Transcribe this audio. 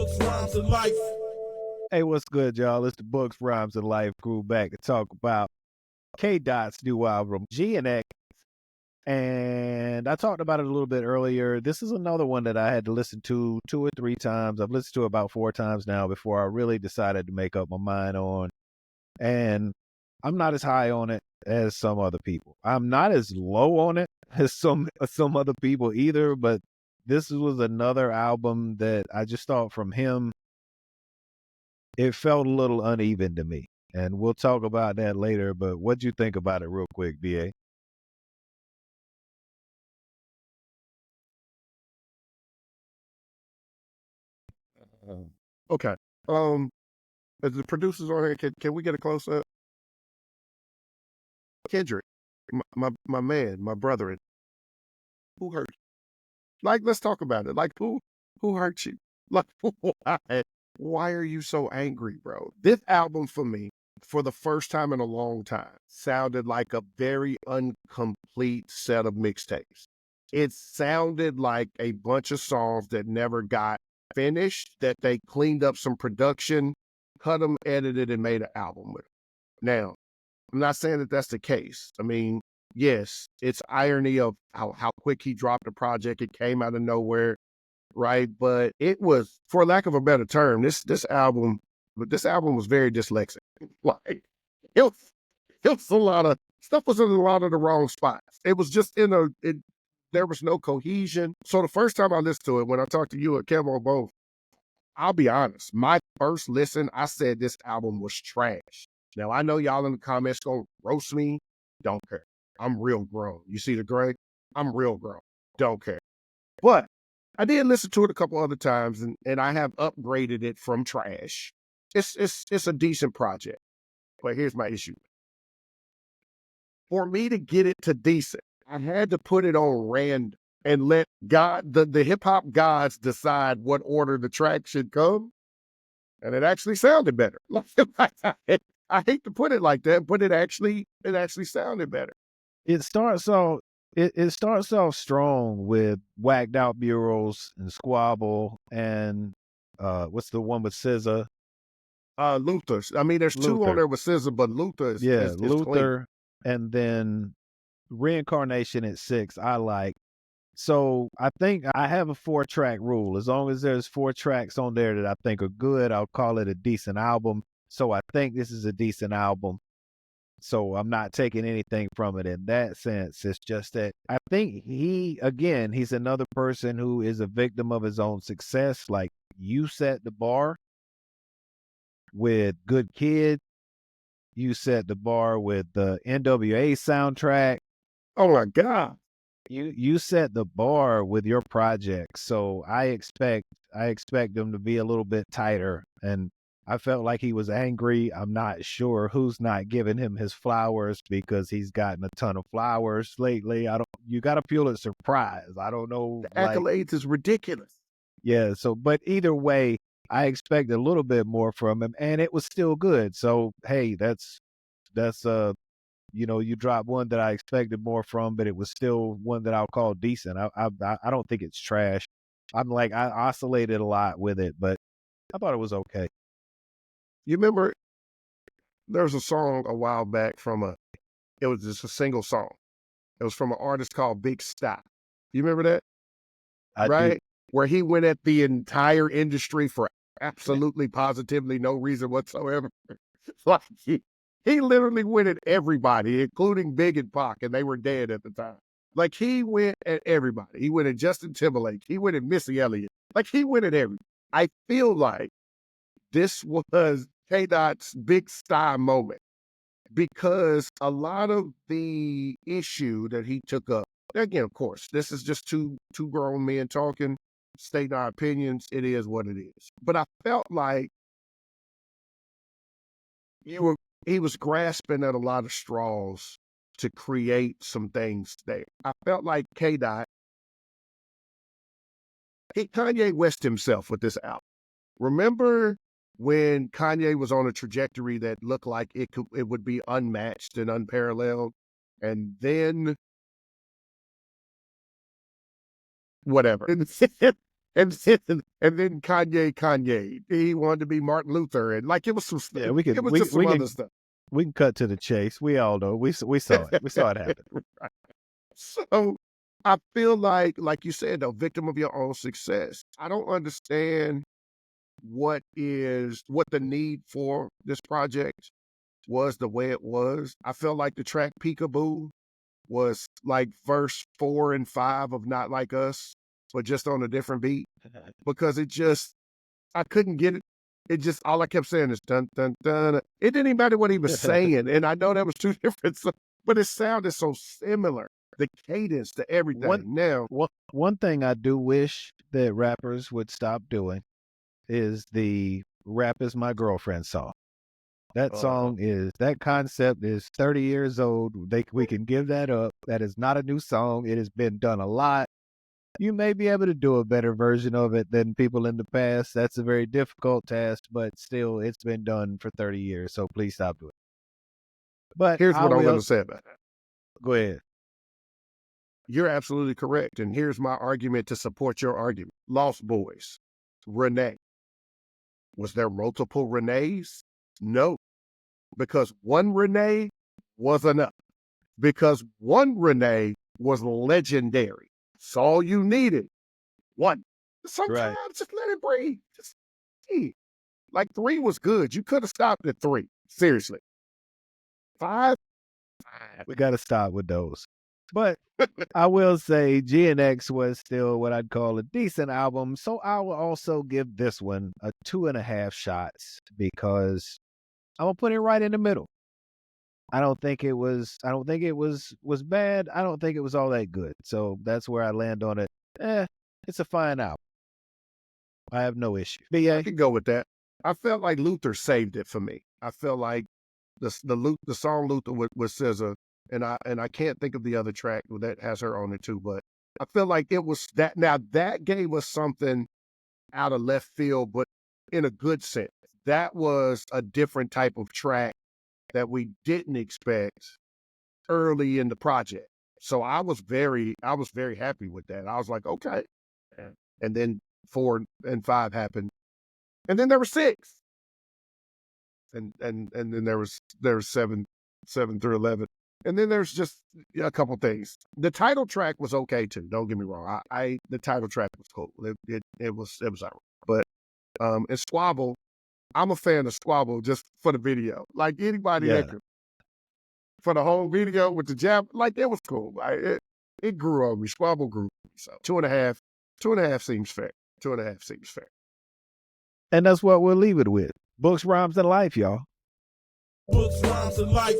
Books, Rhymes, and Life. Hey, what's good, y'all? It's the Books, Rhymes, and Life crew back to talk about K-Dot's new album, GNX. And I talked about it a little bit earlier. This is another one that I had to listen to 2 or 3 times. I've listened to it about 4 times now before I really decided to make up my mind on. And I'm not as high on it as some other people. I'm not as low on it as some other people either, but this was another album that I just thought from him, it felt a little uneven to me. And we'll talk about that later, but what'd you think about it real quick, BA? Okay. As the producers on here, can we get a close up? Kendrick, my man, my brother. Who hurt you? Like, let's talk about it. Like, who hurt you? Like, why are you so angry, bro? This album for me, for the first time in a long time, sounded like a very incomplete set of mixtapes. It sounded like a bunch of songs that never got finished, that they cleaned up some production, cut them, edited, and made an album with them. Now, I'm not saying that that's the case. I mean, yes, it's irony of how quick he dropped the project. It came out of nowhere, right? But it was, for lack of a better term, this album was very dyslexic. Like, it was a lot of stuff was in a lot of the wrong spots. It was just there was no cohesion. So the first time I listened to it, when I talked to you and Kev on both, I'll be honest, my first listen, I said this album was trash. Now, I know y'all in the comments gonna roast me. Don't care. I'm real grown. You see the gray? I'm real grown. Don't care. But I did listen to it a couple other times, and I have upgraded it from trash. It's a decent project. But here's my issue. For me to get it to decent, I had to put it on random and let the hip hop gods decide what order the track should come. And it actually sounded better. I hate to put it like that, but it actually sounded better. It starts off strong with Whacked Out Bureaus and Squabble and what's the one with SZA? Luther. I mean, there's 2 on there with SZA, but Luther is Luther, clean. and then Reincarnation at 6. I like. So I think I have a 4-track rule. As long as there's 4 tracks on there that I think are good, I'll call it a decent album. So I think this is a decent album. So I'm not taking anything from it in that sense. It's just that I think he's another person who is a victim of his own success. Like, you set the bar with Good Kid. You set the bar with the NWA soundtrack. Oh my God. You set the bar with your project. So I expect them to be a little bit tighter. And I felt like he was angry. I'm not sure who's not giving him his flowers, because he's gotten a ton of flowers lately. You got to Pulitzer surprise. I don't know. The accolades is ridiculous. Yeah. So, but either way, I expect a little bit more from him, and it was still good. So, hey, that's you dropped one that I expected more from, but it was still one that I'll call decent. I don't think it's trash. I oscillated a lot with it, but I thought it was okay. You remember there was a song a while back it was just a single song. It was from an artist called Big Stop. You remember that? I do. Where he went at the entire industry for absolutely positively no reason whatsoever. Like, he literally went at everybody, including Big and Pac, and they were dead at the time. Like, he went at everybody. He went at Justin Timberlake. He went at Missy Elliott. Like, he went at everybody. I feel like this was K-Dot's big star moment, because a lot of the issue that he took up, again, of course, this is just two grown men talking, stating our opinions. It is what it is. But I felt like he was grasping at a lot of straws to create some things there. I felt like K-Dot, Kanye West himself with this album. Remember when Kanye was on a trajectory that looked like it would be unmatched and unparalleled, and then whatever. and then Kanye. He wanted to be Martin Luther, and like it was some Yeah, it was just some other stuff. we can cut to the chase. We all know. We saw it. We saw it happen. Right. So I feel like you said, though, victim of your own success. I don't understand what the need for this project was the way it was. I felt like the track Peekaboo was like verse 4 and 5 of Not Like Us, but just on a different beat, because I couldn't get it. It just, all I kept saying is dun, dun, dun. It didn't even matter what he was saying. And I know that was two different, but it sounded so similar. The cadence, to everything. One thing I do wish that rappers would stop doing is the Rap Is My Girlfriend song. That song that concept is 30 years old. We can give that up. That is not a new song. It has been done a lot. You may be able to do a better version of it than people in the past. That's a very difficult task, but still, it's been done for 30 years. So please stop doing it. But here's what I'm going to say about that. Go ahead. You're absolutely correct. And here's my argument to support your argument. Lost Boys, Renee. Was there multiple Renees? No, because one Renee was enough. Because one Renee was legendary. It's all you needed. One. Sometimes just let it breathe. Just like 3 was good. You could have stopped at 3. Seriously. 5. We got to stop with those. But I will say GNX was still what I'd call a decent album. So I will also give this one a 2.5 shots, because I'm gonna put it right in the middle. I don't think it was bad. I don't think it was all that good. So that's where I land on it. It's a fine album. I have no issue. I could go with that. I felt like Luther saved it for me. I felt like the song Luther with SZA, and I can't think of the other track that has her on it too, but I feel like it was that. Now that gave us something out of left field, but in a good sense. That was a different type of track that we didn't expect early in the project. So I was very happy with that. I was like, okay. And then 4 and 5 happened. And then there were 6. And then there was 7 through 11. And then there's just a couple things. The title track was okay too. Don't get me wrong. The title track was cool. It was all right. But and Squabble, I'm a fan of Squabble just for the video. Like anybody that could, for the whole video with the jab, like it was cool. It grew on me. Squabble grew. So 2.5 seems fair. 2.5 seems fair. And that's what we'll leave it with. Books, Rhymes, and Life, y'all. Books, Rhymes, and Life.